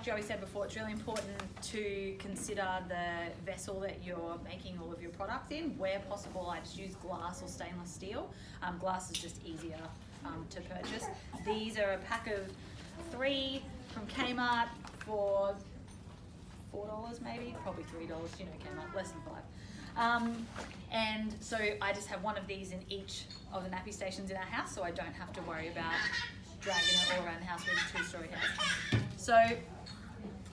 like Joey said before, it's really important to consider the vessel that you're making all of your products in. Where possible, I just use glass or stainless steel. Glass is just easier to purchase. These are a pack of 3 from Kmart for $4 maybe, probably $3, you know, Kmart, less than 5. And so I just have one of these in each of the nappy stations in our house, so I don't have to worry about dragging it all around the house. We're in a 2-story house. So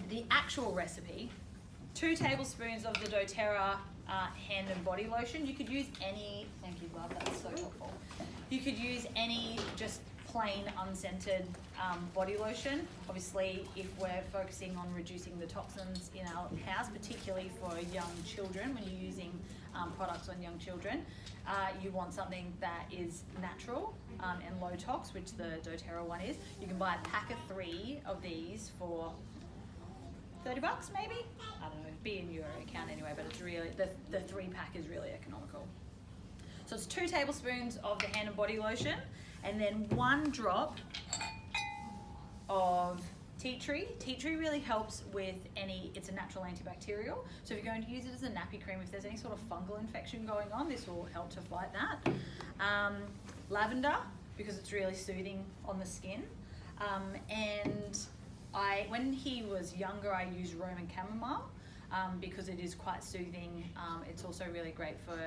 the actual recipe, 2 tablespoons of the doTERRA hand and body lotion. You could use any, thank you love, that's so helpful. You could use any just plain unscented body lotion. Obviously, if we're focusing on reducing the toxins in our house, particularly for young children, when you're using products on young children, you want something that is natural and low tox, which the doTERRA one is. You can buy a pack of 3 of these for $30 maybe? I don't know, it'd be in your account anyway, but it's really, the 3-pack is really economical. So it's 2 tablespoons of the hand and body lotion, and then 1 drop of tea tree. Tea tree really helps with it's a natural antibacterial. So if you're going to use it as a nappy cream, if there's any sort of fungal infection going on, this will help to fight that. Lavender, because it's really soothing on the skin. And when he was younger, I used Roman chamomile. Because it is quite soothing. It's also really great for,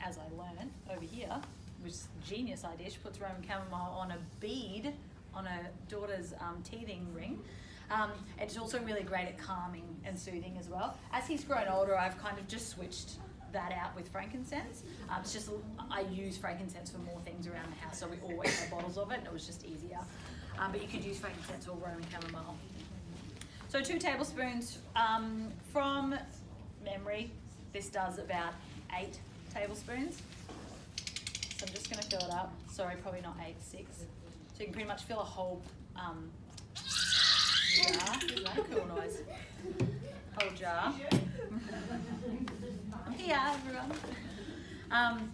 as I learned over here, which is a genius idea. She puts Roman chamomile on a bead on her daughter's teething ring. It's also really great at calming and soothing as well. As he's grown older, I've kind of just switched that out with frankincense. It's just, I use frankincense for more things around the house, so we always have bottles of it, and it was just easier. But you could use frankincense or Roman chamomile. So 2 tablespoons, from memory, this does about 8 tablespoons. So I'm just gonna fill it up. Sorry, probably not 8, 6. So you can pretty much fill a whole jar. Is that a cool noise? Whole jar. I'm here, everyone.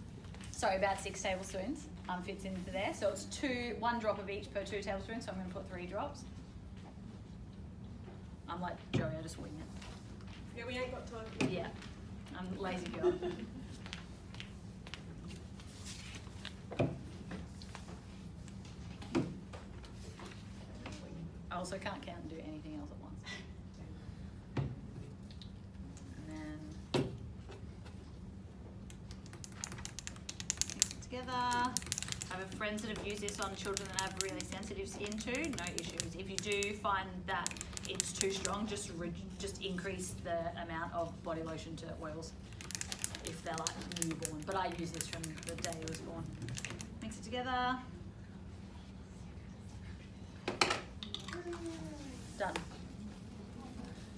Sorry, about 6 tablespoons fits into there. So it's 1 drop of each per 2 tablespoons, so I'm gonna put 3 drops. I'm like Joey, I just wing it. Yeah, we ain't got time. Yeah, I'm a lazy girl. I also can't count and do anything else at once. And then mix it together. I have friends that have used this on children that have really sensitive skin too, no issues. If you do find that it's too strong, just increase the amount of body lotion to oils if they're like newborn. But I use this from the day he was born. Mix it together. Done.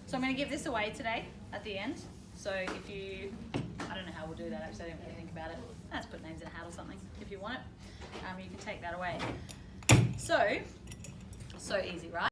So I'm going to give this away today at the end. So if you, I don't know how we'll do that actually, I didn't really think about it. Let's put names in a hat or something if you want it. You can take that away. So easy, right?